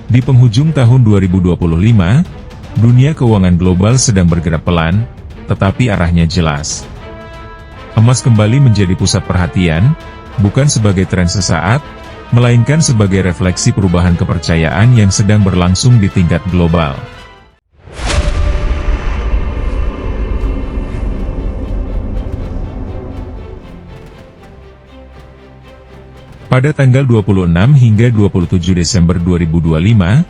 Di penghujung tahun 2025, dunia keuangan global sedang bergerak pelan, tetapi arahnya jelas. Emas kembali menjadi pusat perhatian, bukan sebagai tren sesaat, melainkan sebagai refleksi perubahan kepercayaan yang sedang berlangsung di tingkat global. Pada tanggal 26 hingga 27 Desember 2025,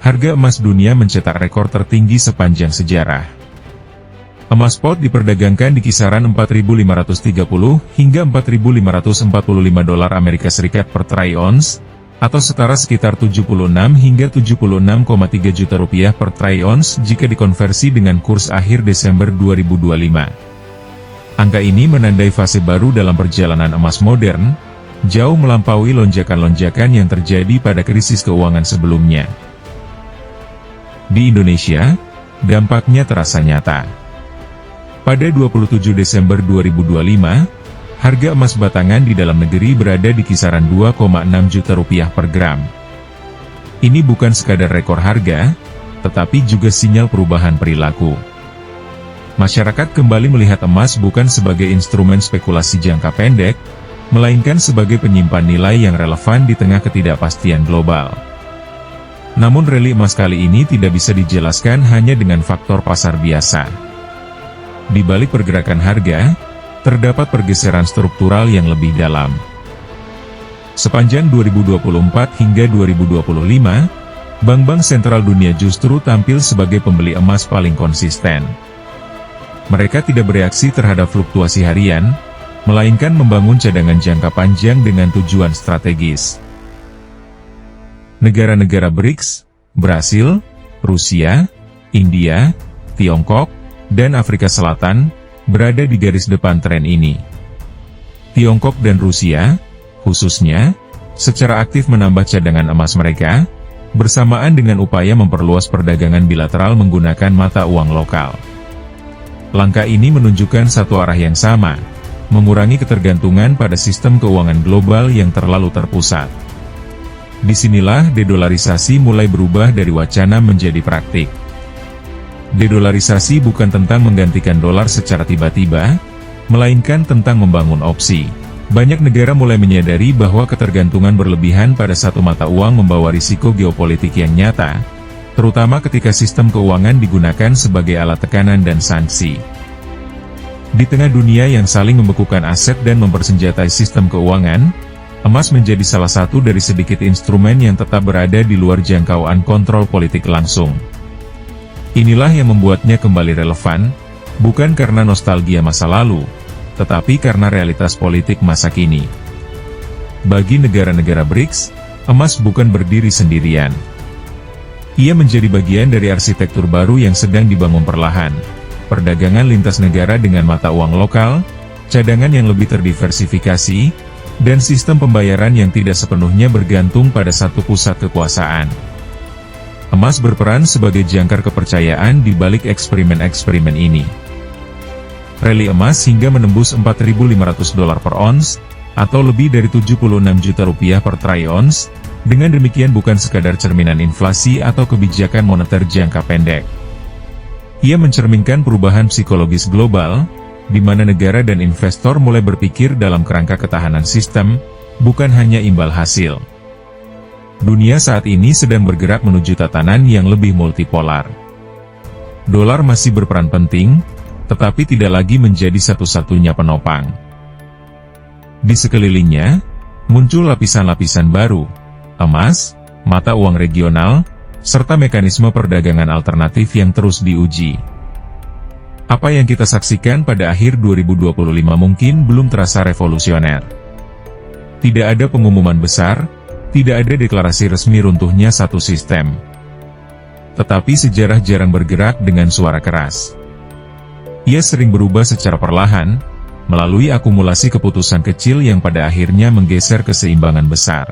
harga emas dunia mencetak rekor tertinggi sepanjang sejarah. Emas spot diperdagangkan di kisaran 4.530 hingga 4.545 dolar Amerika Serikat per troy ounce, atau setara sekitar 76 hingga 76,3 juta rupiah per troy ounce jika dikonversi dengan kurs akhir Desember 2025. Angka ini menandai fase baru dalam perjalanan emas modern, jauh melampaui lonjakan-lonjakan yang terjadi pada krisis keuangan sebelumnya. Di Indonesia, dampaknya terasa nyata. Pada 27 Desember 2025, harga emas batangan di dalam negeri berada di kisaran 2,6 juta rupiah per gram. Ini bukan sekadar rekor harga, tetapi juga sinyal perubahan perilaku. Masyarakat kembali melihat emas bukan sebagai instrumen spekulasi jangka pendek, melainkan sebagai penyimpan nilai yang relevan di tengah ketidakpastian global. Namun rally emas kali ini tidak bisa dijelaskan hanya dengan faktor pasar biasa. Di balik pergerakan harga, terdapat pergeseran struktural yang lebih dalam. Sepanjang 2024 hingga 2025, bank-bank sentral dunia justru tampil sebagai pembeli emas paling konsisten. Mereka tidak bereaksi terhadap fluktuasi harian, melainkan membangun cadangan jangka panjang dengan tujuan strategis. Negara-negara BRICS, Brasil, Rusia, India, Tiongkok, dan Afrika Selatan, berada di garis depan tren ini. Tiongkok dan Rusia, khususnya, secara aktif menambah cadangan emas mereka, bersamaan dengan upaya memperluas perdagangan bilateral menggunakan mata uang lokal. Langkah ini menunjukkan satu arah yang sama, mengurangi ketergantungan pada sistem keuangan global yang terlalu terpusat. Disinilah dedolarisasi mulai berubah dari wacana menjadi praktik. Dedolarisasi bukan tentang menggantikan dolar secara tiba-tiba, melainkan tentang membangun opsi. Banyak negara mulai menyadari bahwa ketergantungan berlebihan pada satu mata uang membawa risiko geopolitik yang nyata, terutama ketika sistem keuangan digunakan sebagai alat tekanan dan sanksi. Di tengah dunia yang saling membekukan aset dan mempersenjatai sistem keuangan, emas menjadi salah satu dari sedikit instrumen yang tetap berada di luar jangkauan kontrol politik langsung. Inilah yang membuatnya kembali relevan, bukan karena nostalgia masa lalu, tetapi karena realitas politik masa kini. Bagi negara-negara BRICS, emas bukan berdiri sendirian. Ia menjadi bagian dari arsitektur baru yang sedang dibangun perlahan. Perdagangan lintas negara dengan mata uang lokal, cadangan yang lebih terdiversifikasi, dan sistem pembayaran yang tidak sepenuhnya bergantung pada satu pusat kekuasaan. Emas berperan sebagai jangkar kepercayaan di balik eksperimen-eksperimen ini. Rally emas hingga menembus 4.500 dolar per ons, atau lebih dari 76 juta rupiah per troy ounce, dengan demikian bukan sekadar cerminan inflasi atau kebijakan moneter jangka pendek. Ia mencerminkan perubahan psikologis global, di mana negara dan investor mulai berpikir dalam kerangka ketahanan sistem, bukan hanya imbal hasil. Dunia saat ini sedang bergerak menuju tatanan yang lebih multipolar. Dolar masih berperan penting, tetapi tidak lagi menjadi satu-satunya penopang. Di sekelilingnya, muncul lapisan-lapisan baru, emas, mata uang regional, serta mekanisme perdagangan alternatif yang terus diuji. Apa yang kita saksikan pada akhir 2025 mungkin belum terasa revolusioner. Tidak ada pengumuman besar, tidak ada deklarasi resmi runtuhnya satu sistem. Tetapi sejarah jarang bergerak dengan suara keras. Ia sering berubah secara perlahan, melalui akumulasi keputusan kecil yang pada akhirnya menggeser keseimbangan besar.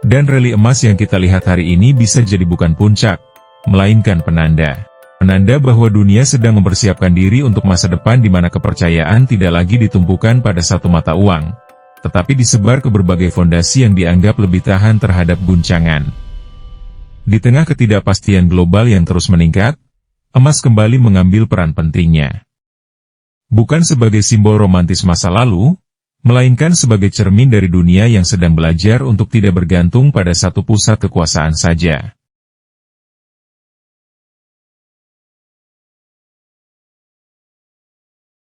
Dan rally emas yang kita lihat hari ini bisa jadi bukan puncak, melainkan penanda. Penanda bahwa dunia sedang mempersiapkan diri untuk masa depan di mana kepercayaan tidak lagi ditumpukan pada satu mata uang, tetapi disebar ke berbagai fondasi yang dianggap lebih tahan terhadap guncangan. Di tengah ketidakpastian global yang terus meningkat, emas kembali mengambil peran pentingnya. Bukan sebagai simbol romantis masa lalu, melainkan sebagai cermin dari dunia yang sedang belajar untuk tidak bergantung pada satu pusat kekuasaan saja.